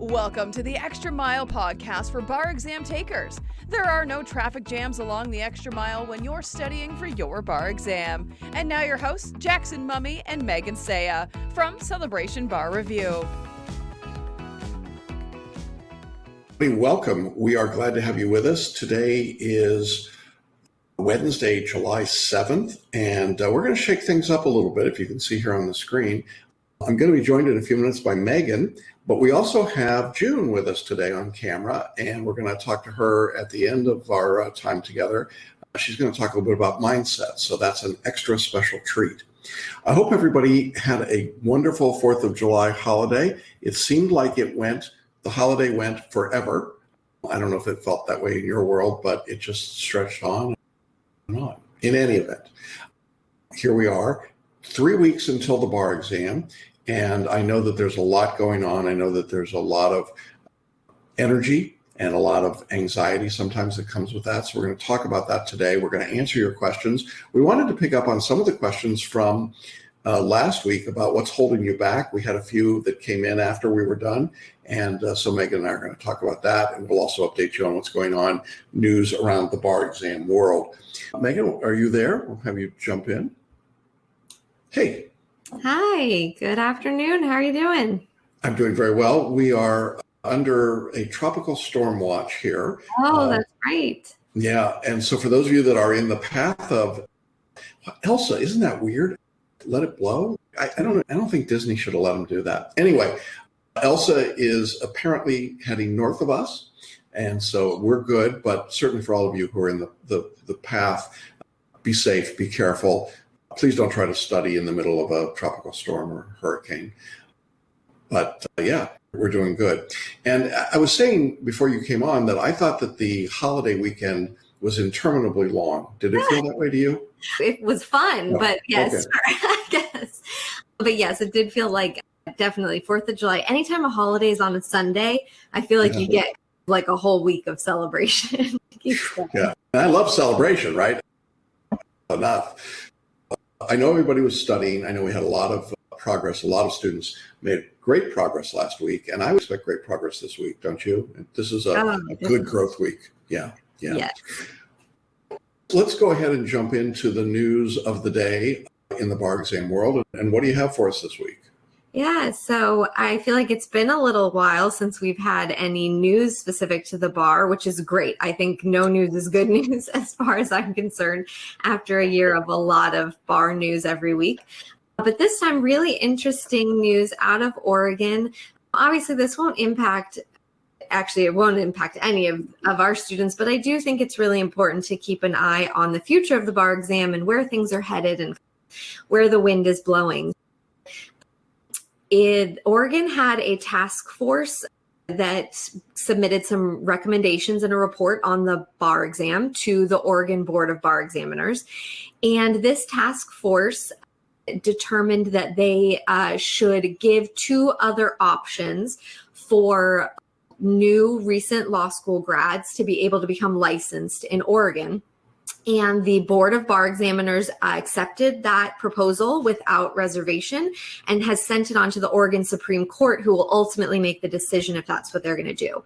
Welcome to the Extra Mile podcast for bar exam takers. There are no traffic jams along the extra mile when you're studying for your bar exam. And now your hosts, Jackson Mummy and Megan Saya from Celebration Bar Review. Welcome. We are glad to have you with us. Today is Wednesday, July 7th, and we're going to shake things up a little bit, if you can see here on the screen. I'm going to be joined in a few minutes by Megan, but we also have June with us today on camera, and we're going to talk to her at the end of our time together. She's going to talk a little bit about mindset, so that's an extra special treat. I hope everybody had a wonderful 4th of July holiday. It seemed like the holiday went forever. I don't know if it felt that way in your world, but it just stretched on and on. In any event, here we are, 3 weeks until the bar exam. And I know that there's a lot going on. I know that there's a lot of energy and a lot of anxiety sometimes that comes with that. So we're going to talk about that today. We're going to answer your questions. We wanted to pick up on some of the questions from last week about what's holding you back. We had a few that came in after we were done. And so Megan and I are going to talk about that. And we'll also update you on what's going on, news around the bar exam world. Megan, are you there? We'll have you jump in. Hey. Hi, good afternoon. How are you doing? I'm doing very well. We are under a tropical storm watch here. Oh, that's right. Yeah. And so for those of you that are in the path of Elsa, isn't that weird? Let it blow? I don't think Disney should have let them do that. Anyway, Elsa is apparently heading north of us. And so we're good, but certainly for all of you who are in the path, be safe, be careful. Please don't try to study in the middle of a tropical storm or hurricane. But yeah, we're doing good. And I was saying before you came on that I thought that the holiday weekend was interminably long. Did it feel that way to you? It was fun, but yes, okay. I guess. But yes, it did feel like definitely 4th of July. Anytime a holiday is on a Sunday, I feel like you get like a whole week of celebration. Yeah, and I love celebration, right? Enough. I know everybody was studying. I know we had a lot of progress. A lot of students made great progress last week, and I expect great progress this week, don't you? This is a good growth week. Yeah. Yes. Let's go ahead and jump into the news of the day in the bar exam world. And what do you have for us this week? Yeah, so I feel like it's been a little while since we've had any news specific to the bar, which is great. I think no news is good news as far as I'm concerned after a year of a lot of bar news every week. But this time, really interesting news out of Oregon. Obviously, this won't impact any of our students, but I do think it's really important to keep an eye on the future of the bar exam and where things are headed and where the wind is blowing. Oregon had a task force that submitted some recommendations in a report on the bar exam to the Oregon Board of Bar Examiners. And this task force determined that they should give 2 other options for new recent law school grads to be able to become licensed in Oregon. And the Board of Bar Examiners accepted that proposal without reservation and has sent it on to the Oregon Supreme Court, who will ultimately make the decision if that's what they're going to do.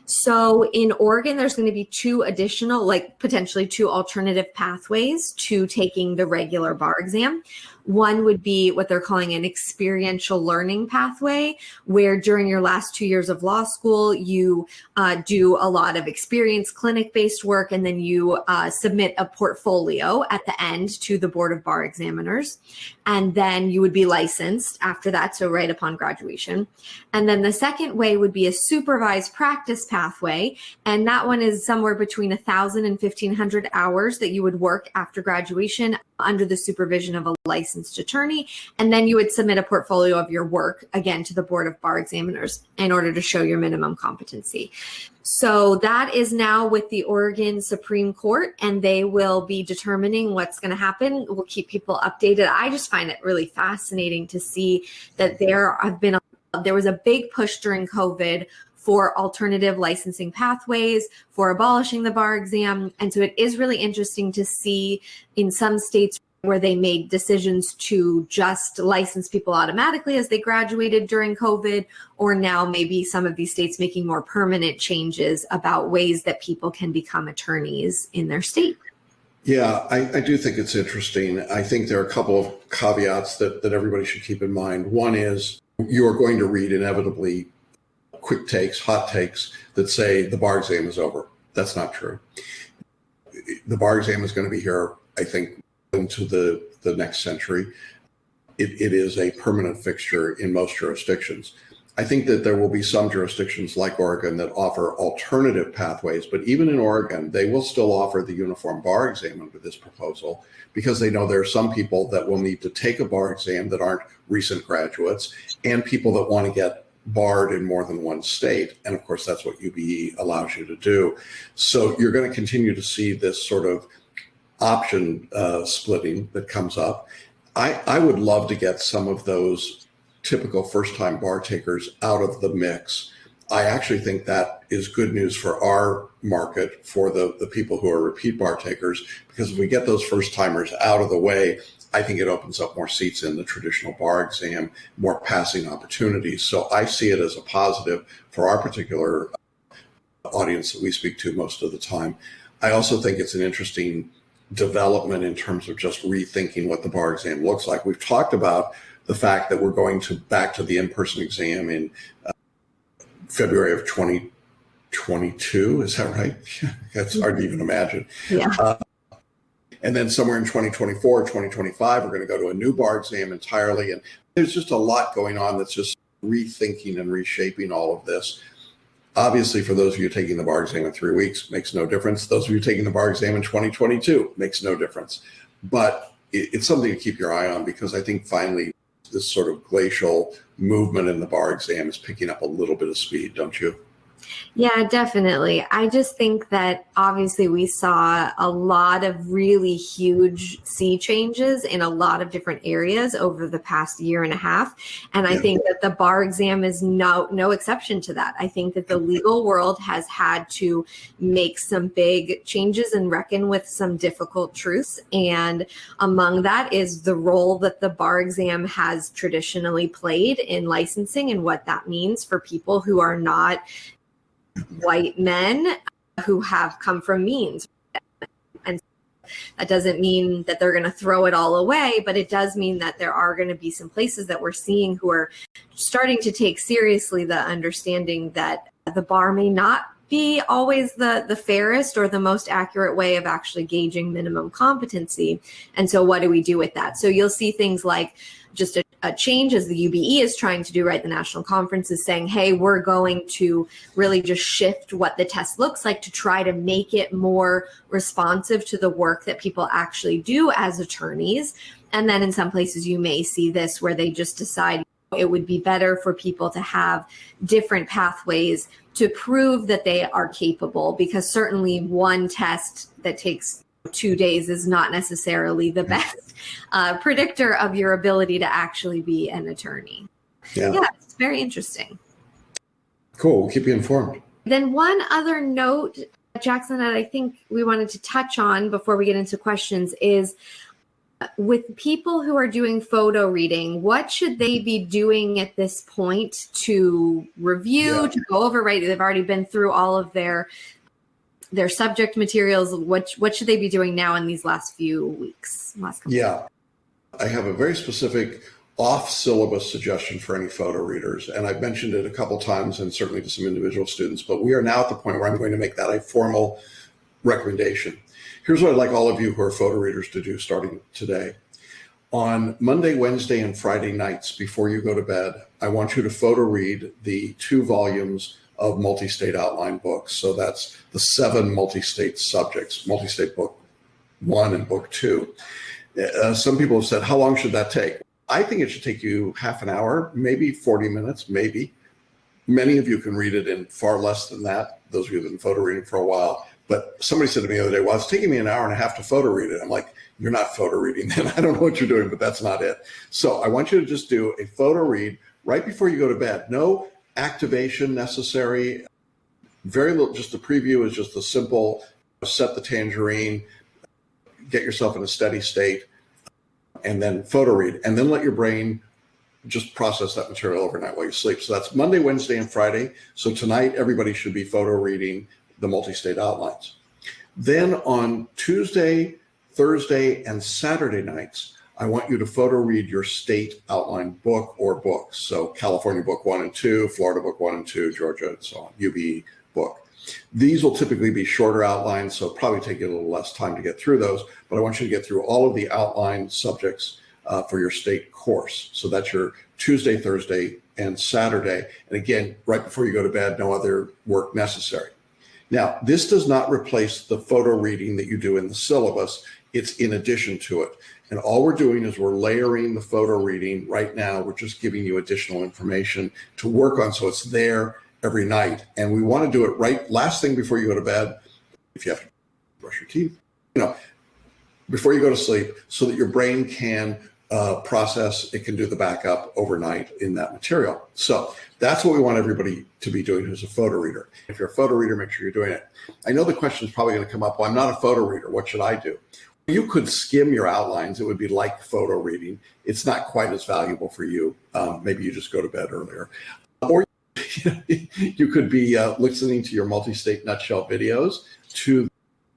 So in Oregon, there's going to be 2 additional, potentially 2 alternative pathways to taking the regular bar exam. One would be what they're calling an experiential learning pathway, where during your last 2 years of law school, you do a lot of experience clinic-based work, and then you submit a portfolio at the end to the Board of Bar Examiners. And then you would be licensed after that, so right upon graduation. And then the second way would be a supervised practice pathway, and that one is somewhere between 1,000 and 1,500 hours that you would work after graduation under the supervision of a licensed attorney, and then you would submit a portfolio of your work again to the Board of Bar Examiners in order to show your minimum competency. So that is now with the Oregon Supreme Court, and they will be determining what's going to happen. We'll keep people updated. I just find it really fascinating to see that there was a big push during COVID for alternative licensing pathways, for abolishing the bar exam. And so it is really interesting to see in some states where they made decisions to just license people automatically as they graduated during COVID, or now maybe some of these states making more permanent changes about ways that people can become attorneys in their state. Yeah, I do think it's interesting. I think there are a couple of caveats that everybody should keep in mind. One is you are going to read inevitably quick takes, hot takes that say the bar exam is over. That's not true. The bar exam is going to be here, I think, into the next century. It is a permanent fixture in most jurisdictions. I think that there will be some jurisdictions like Oregon that offer alternative pathways, but even in Oregon, they will still offer the uniform bar exam under this proposal because they know there are some people that will need to take a bar exam that aren't recent graduates and people that want to get barred in more than one state. And of course, that's what UBE allows you to do. So you're going to continue to see this sort of option splitting that comes up. I would love to get some of those typical first-time bar takers out of the mix. I actually think that is good news for our market, for the people who are repeat bar takers, because if we get those first-timers out of the way, I think it opens up more seats in the traditional bar exam, more passing opportunities. So I see it as a positive for our particular audience that we speak to most of the time. I also think it's an interesting development in terms of just rethinking what the bar exam looks like. We've talked about the fact that we're going back to the in-person exam in February of 2022. Is that right? That's hard to even imagine. Yeah. And then somewhere in 2024, 2025, we're going to go to a new bar exam entirely. And there's just a lot going on that's just rethinking and reshaping all of this. Obviously, for those of you taking the bar exam in 3 weeks, makes no difference. Those of you taking the bar exam in 2022, makes no difference. But it's something to keep your eye on, because I think finally this sort of glacial movement in the bar exam is picking up a little bit of speed, don't you? Yeah, definitely. I just think that obviously we saw a lot of really huge sea changes in a lot of different areas over the past year and a half. And I think that the bar exam is no exception to that. I think that the legal world has had to make some big changes and reckon with some difficult truths. And among that is the role that the bar exam has traditionally played in licensing and what that means for people who are not white men who have come from means. And that doesn't mean that they're going to throw it all away, but it does mean that there are going to be some places that we're seeing who are starting to take seriously the understanding that the bar may not be always the fairest or the most accurate way of actually gauging minimum competency. And so what do we do with that? So you'll see things like just a change, as the UBE is trying to do, right? The national conference is saying, hey, we're going to really just shift what the test looks like to try to make it more responsive to the work that people actually do as attorneys. And then in some places you may see this where they just decide it would be better for people to have different pathways to prove that they are capable, because certainly one test that takes 2 days is not necessarily the best predictor of your ability to actually be an attorney. Yeah, it's very interesting. Cool. We'll keep you informed. Then one other note, Jackson, that I think we wanted to touch on before we get into questions is with people who are doing photo reading, what should they be doing at this point to review, to go over, right? They've already been through all of their subject materials. What should they be doing now in these last few weeks? I have a very specific off-syllabus suggestion for any photo readers, and I've mentioned it a couple times and certainly to some individual students, but we are now at the point where I'm going to make that a formal recommendation. Here's what I'd like all of you who are photo readers to do starting today. On Monday, Wednesday, and Friday nights before you go to bed, I want you to photo read the 2 volumes of Multistate outline books. So that's the 7 Multistate subjects, Multistate book 1 and book 2. Some people have said, how long should that take? I think it should take you half an hour, maybe 40 minutes, maybe. Many of you can read it in far less than that, those of you who have been photo reading for a while. But somebody said to me the other day, well, it's taking me an hour and a half to photo read it. I'm like, you're not photo reading then. I don't know what you're doing, but that's not it. So I want you to just do a photo read right before you go to bed. No activation necessary. Very little, just the preview is just the simple, set the tangerine, get yourself in a steady state, and then photo read, and then let your brain just process that material overnight while you sleep. So that's Monday, Wednesday, and Friday. So tonight, everybody should be photo reading the multi-state outlines. Then on Tuesday, Thursday, and Saturday nights, I want you to photo read your state outline book or books. So California book 1 and 2, Florida book 1 and 2, Georgia, and so on, UBE book. These will typically be shorter outlines, so it'll probably take you a little less time to get through those, but I want you to get through all of the outline subjects for your state course. So that's your Tuesday, Thursday, and Saturday. And again, right before you go to bed, no other work necessary. Now, this does not replace the photo reading that you do in the syllabus. It's in addition to it. And all we're doing is we're layering the photo reading right now. We're just giving you additional information to work on so it's there every night. And we want to do it right last thing before you go to bed, if you have to brush your teeth, before you go to sleep, so that your brain can process, it can do the backup overnight in that material. So that's what we want everybody to be doing who's a photo reader. If you're a photo reader, make sure you're doing it. I know the question is probably going to come up, well, I'm not a photo reader. What should I do? You could skim your outlines. It would be like photo reading. It's not quite as valuable for you. Maybe you just go to bed earlier. Or you could be listening to your multi-state nutshell videos to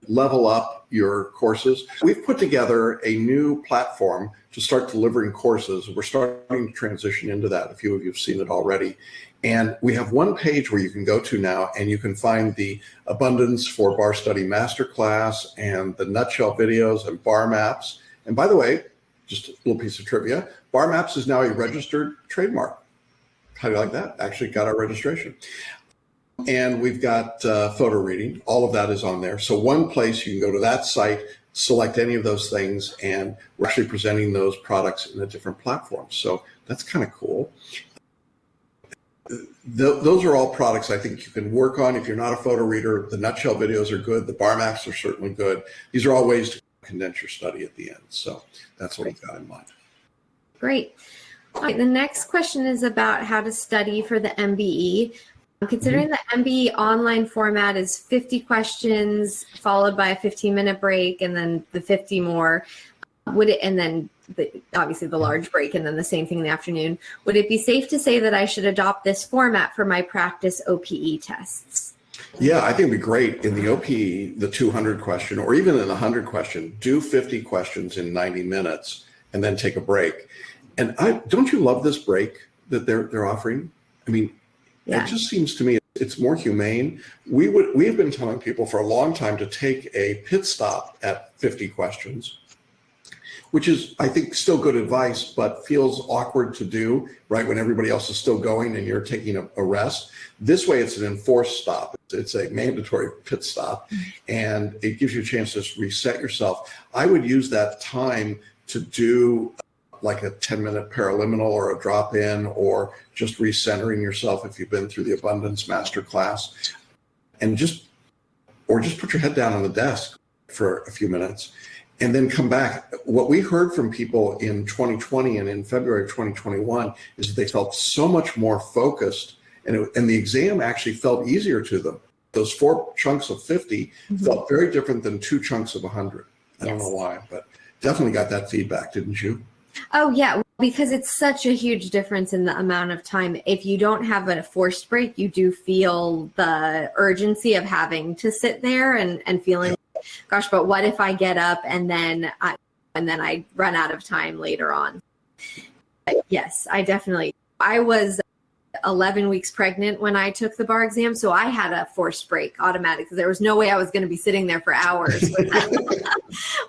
level up your courses. We've put together a new platform to start delivering courses. We're starting to transition into that. A few of you have seen it already. And we have one page where you can go to now, and you can find the Abundance for Bar Study MasterClass and the nutshell videos and BarMaps. And by the way, just a little piece of trivia, BarMaps is now a registered trademark. How do you like that? Actually got our registration. And we've got photo reading. All of that is on there. So one place, you can go to that site, select any of those things, and we're actually presenting those products in a different platform. So that's kind of cool. Those are all products I think you can work on. If you're not a photo reader, the nutshell videos are good. The BarMaps are certainly good. These are all ways to condense your study at the end. So that's what we've got in mind. Great. All right, the next question is about how to study for the MBE. Considering the MBE online format is 50 questions followed by a 15-minute break and then the 50 more, and then obviously the large break and then the same thing in the afternoon, would it be safe to say that I should adopt this format for my practice OPE tests? Yeah, I think it'd be great in the OPE, the 200 question, or even in the 100 question, do 50 questions in 90 minutes and then take a break. And don't you love this break that they're offering? I mean, yeah. It just seems to me it's more humane. We have been telling people for a long time to take a pit stop at 50 questions, which is, I think, still good advice, but feels awkward to do, right, when everybody else is still going and you're taking a rest. This way, it's an enforced stop. It's a mandatory pit stop, and it gives you a chance to reset yourself. I would use that time to do like a 10-minute paraliminal or a drop-in, or just recentering yourself if you've been through the Abundance Masterclass, and just put your head down on the desk for a few minutes and then come back. What we heard from people in 2020 and in February of 2021 is that they felt so much more focused, and the exam actually felt easier to them. Those 4 chunks of 50 felt very different than 2 chunks of 100. I don't know why, but definitely got that feedback, didn't you? Oh, yeah, because it's such a huge difference in the amount of time. If you don't have a forced break, you do feel the urgency of having to sit there and feeling, gosh, but what if I get up and then I run out of time later on? But yes, I was 11 weeks pregnant when I took the bar exam, so I had a forced break automatically. There was no way I was going to be sitting there for hours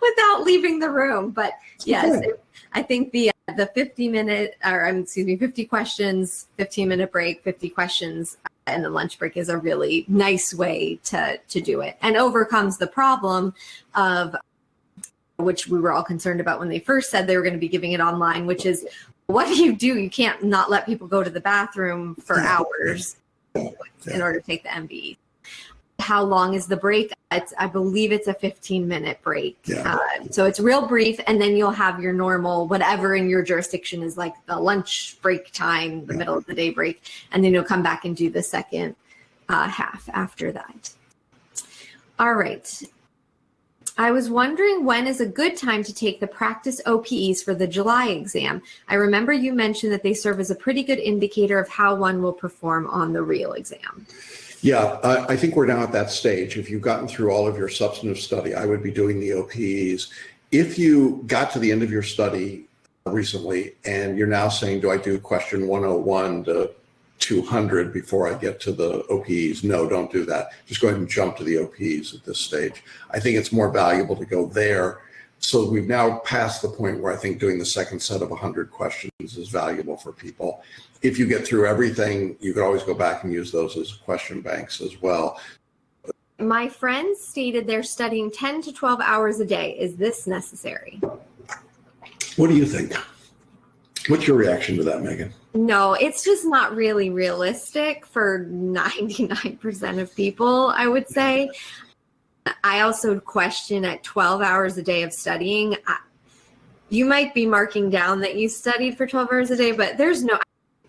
without leaving the room. But yes, I think the 50 questions, 15-minute break, 50 questions, and the lunch break is a really nice way to do it, and overcomes the problem of, which we were all concerned about when they first said they were going to be giving it online, which is, what do? You can't not let people go to the bathroom for hours in order to take the MBE. How long is the break? I believe it's a 15-minute break. Yeah. So it's real brief, and then you'll have your normal, whatever in your jurisdiction is like the lunch break time, the middle of the day break, and then you'll come back and do the second half after that. All right. I was wondering when is a good time to take the practice OPEs for the July exam. I remember you mentioned that they serve as a pretty good indicator of how one will perform on the real exam. Yeah, I think we're now at that stage. If you've gotten through all of your substantive study, I would be doing the OPEs. If you got to the end of your study recently and you're now saying, do I do question 101 to 200 before I get to the OPEs? No, don't do that. Just go ahead and jump to the OPEs at this stage. I think it's more valuable to go there. So we've now passed the point where I think doing the second set of 100 questions is valuable for people. If you get through everything, you could always go back and use those as question banks as well. My friends stated they're studying 10 to 12 hours a day. Is this necessary? What do you think? What's your reaction to that, Megan? No, it's just not really realistic for 99% of people, I would say. I also question at 12 hours a day of studying, you might be marking down that you studied for 12 hours a day, but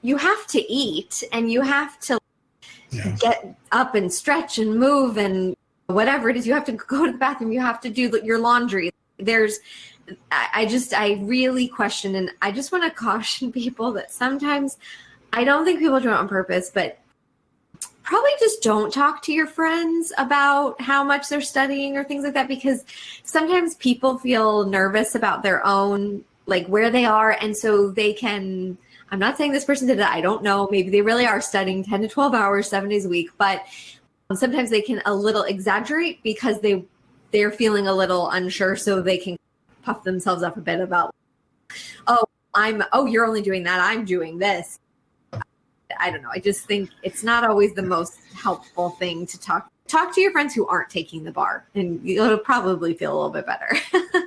you have to eat and you have to get up and stretch and move and whatever it is. You have to go to the bathroom. You have to do your laundry. I really question, and I just want to caution people that sometimes, I don't think people do it on purpose, but probably just don't talk to your friends about how much they're studying or things like that, because sometimes people feel nervous about their own, like where they are. And so I'm not saying this person did that. I don't know. Maybe they really are studying 10 to 12 hours, 7 days a week, but sometimes they can a little exaggerate because they're feeling a little unsure. So they can puff themselves up a bit about, you're only doing that, I'm doing this. I don't know. I just think it's not always the most helpful thing to talk to your friends who aren't taking the bar, and you'll probably feel a little bit better.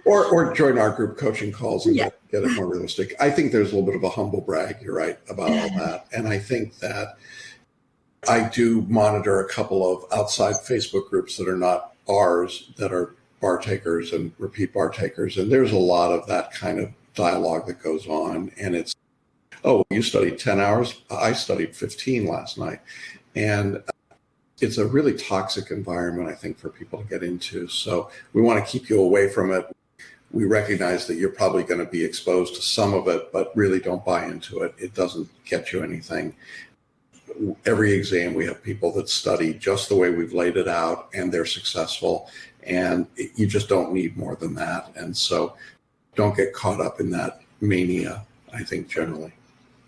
or join our group coaching calls and get it more realistic. I think there's a little bit of a humble brag, you're right, about all that. And I think that I do monitor a couple of outside Facebook groups that are not ours, that are bar takers and repeat bar takers. And there's a lot of that kind of dialogue that goes on. And it's, oh, you studied 10 hours? I studied 15 last night. And it's a really toxic environment, I think, for people to get into. So we want to keep you away from it. We recognize that you're probably going to be exposed to some of it, but really don't buy into it. It doesn't get you anything. Every exam, we have people that study just the way we've laid it out, and they're successful. And you just don't need more than that. And so don't get caught up in that mania, I think, generally.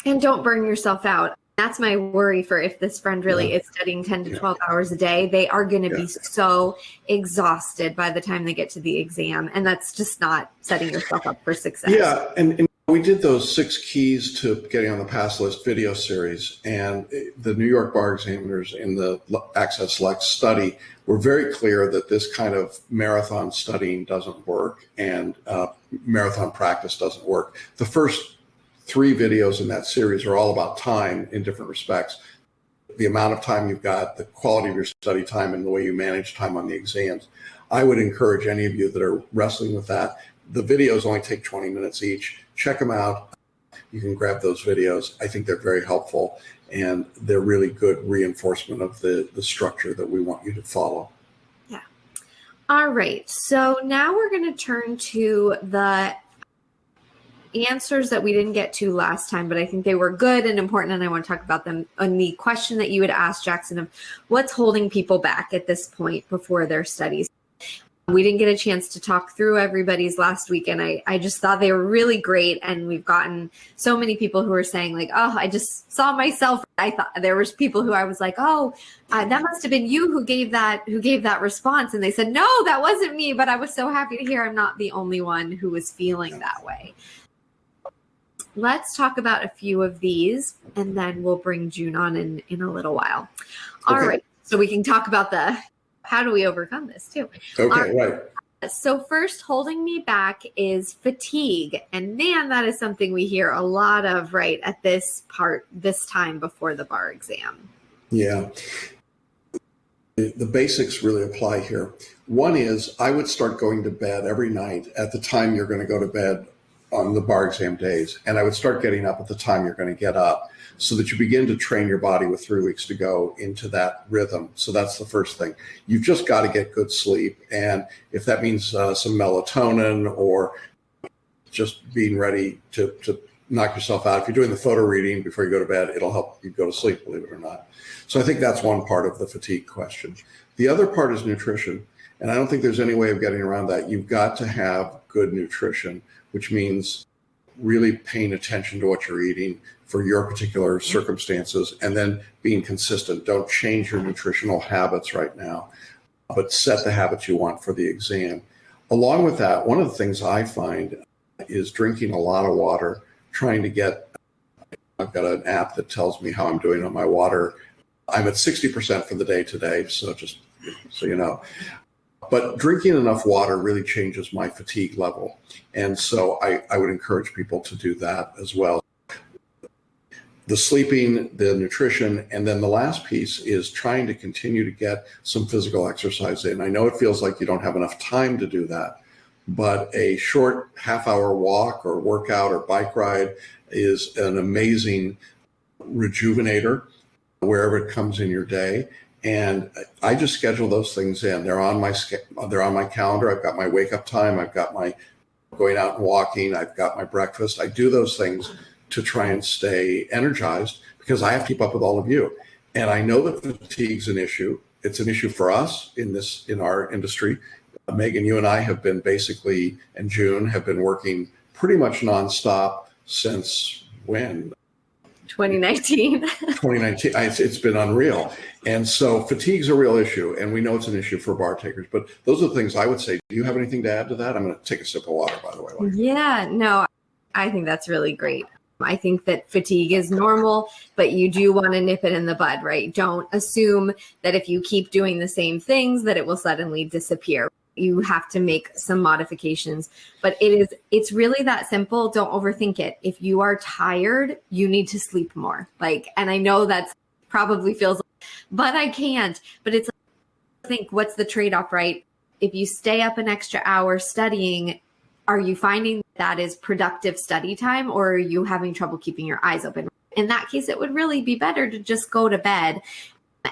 And don't burn yourself out. That's my worry for if this friend really is studying 10 to 12 hours a day. They are going to be so exhausted by the time they get to the exam. And that's just not setting yourself up for success. Yeah. And we did those 6 keys to getting on the pass list video series. And the New York bar examiners in the Access Select study were very clear that this kind of marathon studying doesn't work, and marathon practice doesn't work. The first 3 videos in that series are all about time in different respects. The amount of time you've got, the quality of your study time, and the way you manage time on the exams. I would encourage any of you that are wrestling with that. The videos only take 20 minutes each. Check them out. You can grab those videos. I think they're very helpful, and they're really good reinforcement of the structure that we want you to follow. Yeah. All right. So now we're going to turn to the answers that we didn't get to last time, but I think they were good and important, and I want to talk about them. On the question that you had asked, Jackson, of what's holding people back at this point before their studies. We didn't get a chance to talk through everybody's last week, and I just thought they were really great, and we've gotten so many people who were saying like, oh, I just saw myself. I thought there was people who I was like, oh, that must have been you who gave that response, and they said, no, that wasn't me, but I was so happy to hear I'm not the only one who was feeling that way. Let's talk about a few of these, and then we'll bring June on in a little while. All right, so we can talk about how do we overcome this too? Okay, right. So first, holding me back is fatigue. And man, that is something we hear a lot of right at this time before the bar exam. Yeah. The basics really apply here. One is I would start going to bed every night at the time you're going to go to bed on the bar exam days. And I would start getting up at the time you're going to get up so that you begin to train your body with 3 weeks to go into that rhythm. So that's the first thing. You've just got to get good sleep. And if that means some melatonin or just being ready to knock yourself out. If you're doing the photo reading before you go to bed, it'll help you go to sleep, believe it or not. So I think that's one part of the fatigue question. The other part is nutrition. And I don't think there's any way of getting around that. You've got to have good nutrition, which means really paying attention to what you're eating for your particular circumstances and then being consistent. Don't change your nutritional habits right now, but set the habits you want for the exam. Along with that, one of the things I find is drinking a lot of water, trying to get, I've got an app that tells me how I'm doing on my water. I'm at 60% for the day today, so just so you know. But drinking enough water really changes my fatigue level. And so I would encourage people to do that as well. The sleeping, the nutrition, and then the last piece is trying to continue to get some physical exercise in. I know it feels like you don't have enough time to do that, but a short half-hour walk or workout or bike ride is an amazing rejuvenator wherever it comes in your day. And I just schedule those things in. They're on my calendar. I've got my wake up time. I've got my going out and walking. I've got my breakfast. I do those things to try and stay energized because I have to keep up with all of you. And I know that fatigue's an issue. It's an issue for us in our industry. Megan, you and I have been basically, and June, have been working pretty much nonstop since when? 2019. 2019. It's been unreal. And so fatigue's a real issue, and we know it's an issue for bar takers. But those are the things I would say. Do you have anything to add to that? I'm going to take a sip of water, by the way. Yeah, no, I think that's really great. I think that fatigue is normal, but you do want to nip it in the bud, right? Don't assume that if you keep doing the same things that it will suddenly disappear. You have to make some modifications, but it's really that simple. Don't overthink it. If you are tired, you need to sleep more. And I know that's probably feels like, but I can't, but it's think what's the trade-off, right? If you stay up an extra hour studying, are you finding that is productive study time, or are you having trouble keeping your eyes open? In that case, it would really be better to just go to bed.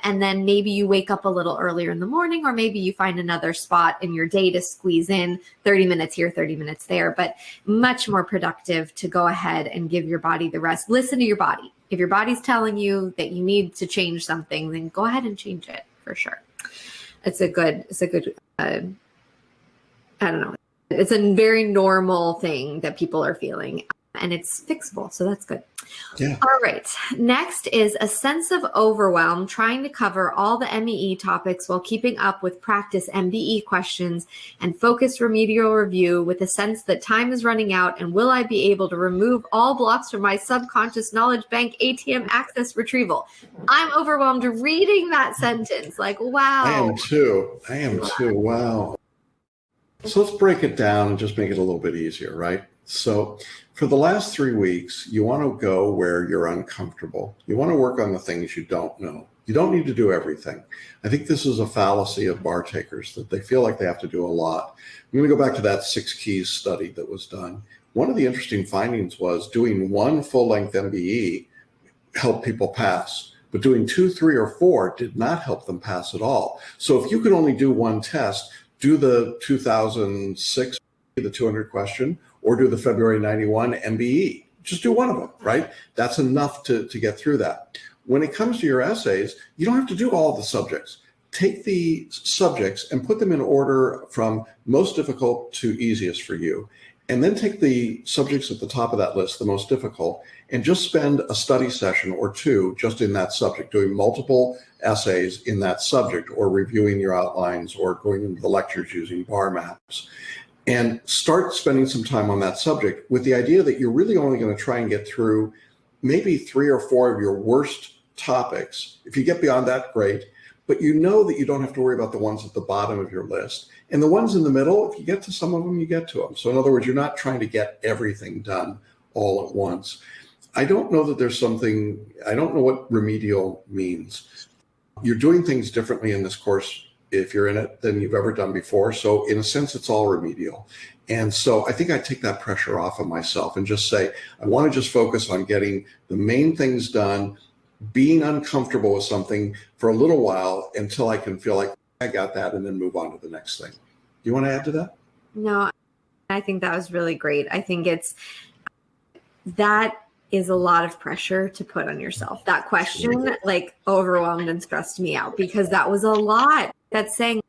And then maybe you wake up a little earlier in the morning, or maybe you find another spot in your day to squeeze in 30 minutes here, 30 minutes there, but much more productive to go ahead and give your body the rest. Listen to your body. If your body's telling you that you need to change something, then go ahead and change it for sure. It's a good, I don't know. It's a very normal thing that people are feeling, and it's fixable. So that's good. Yeah. All right. Next is a sense of overwhelm, trying to cover all the MEE topics while keeping up with practice MBE questions and focused remedial review with a sense that time is running out, and will I be able to remove all blocks from my subconscious knowledge bank ATM access retrieval? I'm overwhelmed reading that sentence. Wow. I am too. Wow. So let's break it down and just make it a little bit easier, right? So for the last 3 weeks, you want to go where you're uncomfortable. You want to work on the things you don't know. You don't need to do everything. I think this is a fallacy of bar takers, that they feel like they have to do a lot. I'm going to go back to that 6 keys study that was done. One of the interesting findings was doing one full-length MBE helped people pass, but doing 2, 3, or 4 did not help them pass at all. So if you could only do one test, do the 2006, the 200 question, or do the February 91 MBE. Just do one of them, right? That's enough to get through that. When it comes to your essays, you don't have to do all the subjects. Take the subjects and put them in order from most difficult to easiest for you. And then take the subjects at the top of that list, the most difficult, and just spend a study session or 2 just in that subject, doing multiple essays in that subject, or reviewing your outlines, or going into the lectures using BarMaps. And start spending some time on that subject with the idea that you're really only going to try and get through maybe 3 or 4 of your worst topics. If you get beyond that, great. But you know that you don't have to worry about the ones at the bottom of your list. And the ones in the middle, if you get to some of them, you get to them. So in other words, you're not trying to get everything done all at once. I don't know that there's something, I don't know what remedial means. You're doing things differently in this course if you're in it, than you've ever done before. So in a sense, it's all remedial. And so I think I take that pressure off of myself and just say, I want to just focus on getting the main things done, being uncomfortable with something for a little while until I can feel like I got that, and then move on to the next thing. Do you want to add to that? No, I think that was really great. I think that is a lot of pressure to put on yourself. That question like overwhelmed and stressed me out, because that was a lot. That's saying,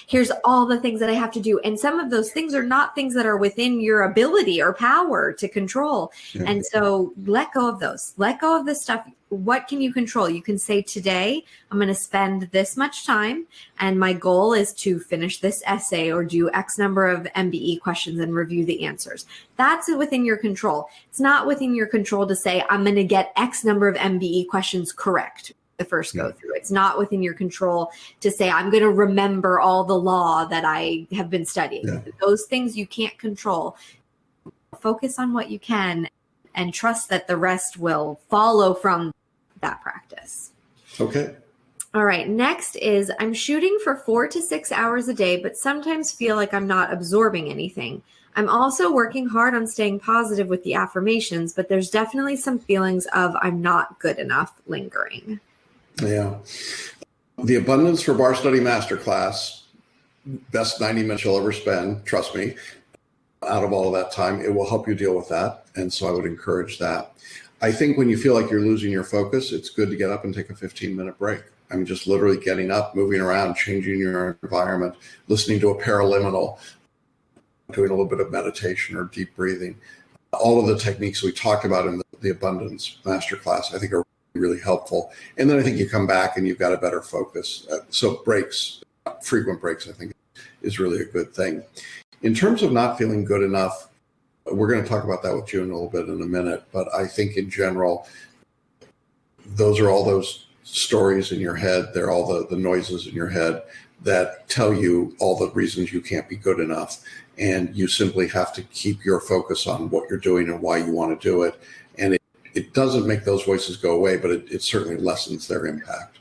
here's all the things that I have to do. And some of those things are not things that are within your ability or power to control. Yeah. And so let go of those. Let go of the stuff. What can you control? You can say, today, I'm going to spend this much time, and my goal is to finish this essay or do X number of MBE questions and review the answers. That's within your control. It's not within your control to say, I'm going to get X number of MBE questions correct the first go through. It's not within your control to say, I'm going to remember all the law that I have been studying. Yeah. Those things you can't control. Focus on what you can and trust that the rest will follow from that practice. Okay. All right. Next is, I'm shooting for 4 to 6 hours a day, but sometimes feel like I'm not absorbing anything. I'm also working hard on staying positive with the affirmations, but there's definitely some feelings of I'm not good enough lingering. Yeah. The Abundance for Bar Study Masterclass, best 90 minutes you'll ever spend, trust me, out of all of that time, it will help you deal with that. And so I would encourage that. I think when you feel like you're losing your focus, it's good to get up and take a 15-minute break. I mean, just literally getting up, moving around, changing your environment, listening to a paraliminal, doing a little bit of meditation or deep breathing. All of the techniques we talked about in the Abundance Masterclass, I think are really helpful. And then I think you come back and you've got a better focus. So breaks, frequent breaks, I think is really a good thing. In terms of not feeling good enough, we're going to talk about that with June a little bit in a minute, but I think in general, those are all those stories in your head. They're all the noises in your head that tell you all the reasons you can't be good enough. And you simply have to keep your focus on what you're doing and why you want to do it. And it doesn't make those voices go away, but it certainly lessens their impact.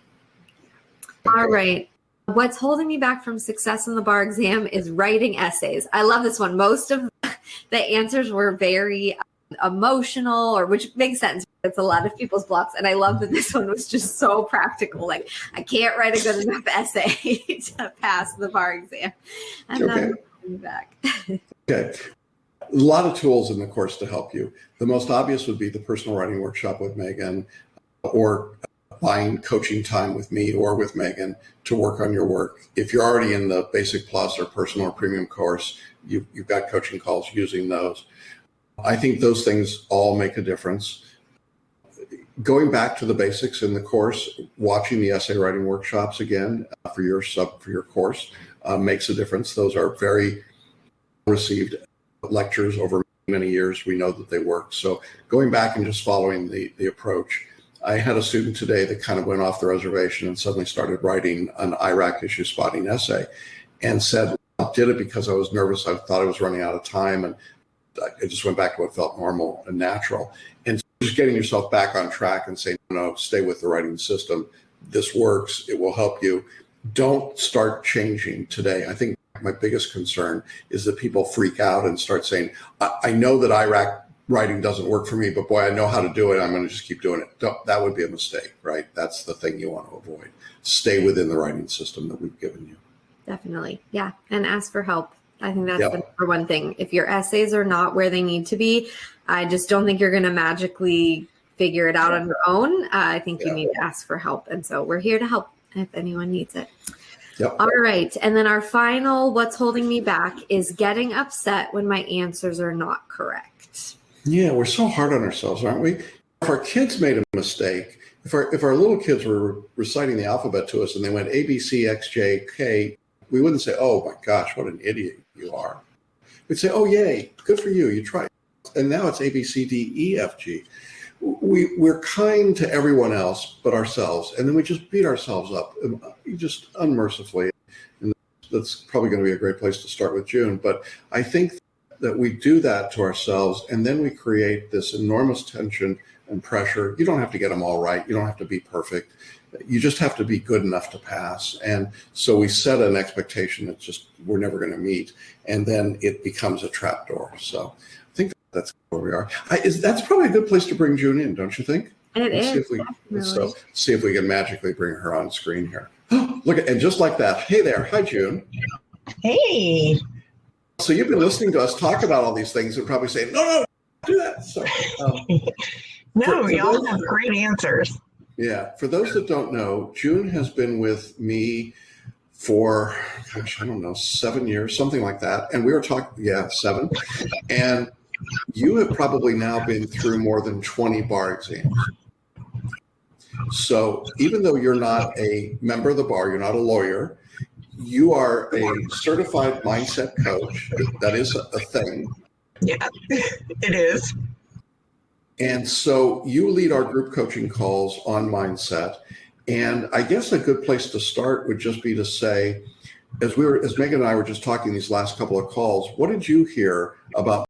All right. What's holding me back from success in the bar exam is writing essays. I love this one. Most of the answers were very emotional, or which makes sense. It's a lot of people's blocks. And I love that this one was just so practical. Like, I can't write a good enough essay to pass the bar exam. And okay. then I'm back. Okay. A lot of tools in the course to help you. The most obvious would be the personal writing workshop with Megan, or buying coaching time with me or with Megan to work on your work. If you're already in the Basic Plus or Personal or Premium course, you've got coaching calls using those. I think those things all make a difference. Going back to the basics in the course, watching the essay writing workshops again for your course makes a difference. Those are very received lectures over many years. We know that they work. So going back and just following the approach. I had a student today that kind of went off the reservation and suddenly started writing an Iraq issue spotting essay and said, I did it because I was nervous. I thought I was running out of time. And I just went back to what felt normal and natural. And so just getting yourself back on track and saying, no, stay with the writing system. This works. It will help you. Don't start changing today. I think my biggest concern is that people freak out and start saying, I know that Iraq writing doesn't work for me, but boy, I know how to do it. I'm going to just keep doing it. That would be a mistake, right? That's the thing you want to avoid. Stay within the writing system that we've given you. Definitely. Yeah. And ask for help. I think that's the number one thing. If your essays are not where they need to be, I just don't think you're going to magically figure it out on your own. I think you need to ask for help. And so we're here to help if anyone needs it. Yep. All right. And then our final, what's holding me back, is getting upset when my answers are not correct. Yeah, we're so hard on ourselves, aren't we? If our kids made a mistake, if our little kids were reciting the alphabet to us and they went A, B, C, X, J, K, we wouldn't say, oh my gosh, what an idiot you are. We'd say, oh, yay, good for you. You tried. And now it's A, B, C, D, E, F, G. We're kind to everyone else but ourselves. And then we just beat ourselves up just unmercifully. And that's probably going to be a great place to start with June. But I think that we do that to ourselves, and then we create this enormous tension and pressure. You don't have to get them all right. You don't have to be perfect. You just have to be good enough to pass. And so we set an expectation that's just we're never going to meet, and then it becomes a trapdoor. So I think that's where we are. That's probably a good place to bring June in, don't you think? Let's see if we can magically bring her on screen here. Look at, and just like that. Hey there. Hi, June. Hey. So you've been listening to us talk about all these things and probably saying, no, do that. So no, we all have great answers. Yeah. For those that don't know, June has been with me for, I don't know, 7 years, something like that. And we were talking, 7. And you have probably now been through more than 20 bar exams. So even though you're not a member of the bar, you're not a lawyer, you are a certified mindset coach. That is a thing. Yeah, it is. And so you lead our group coaching calls on mindset. And I guess a good place to start would just be to say, as Megan and I were just talking these last couple of calls, what did you hear about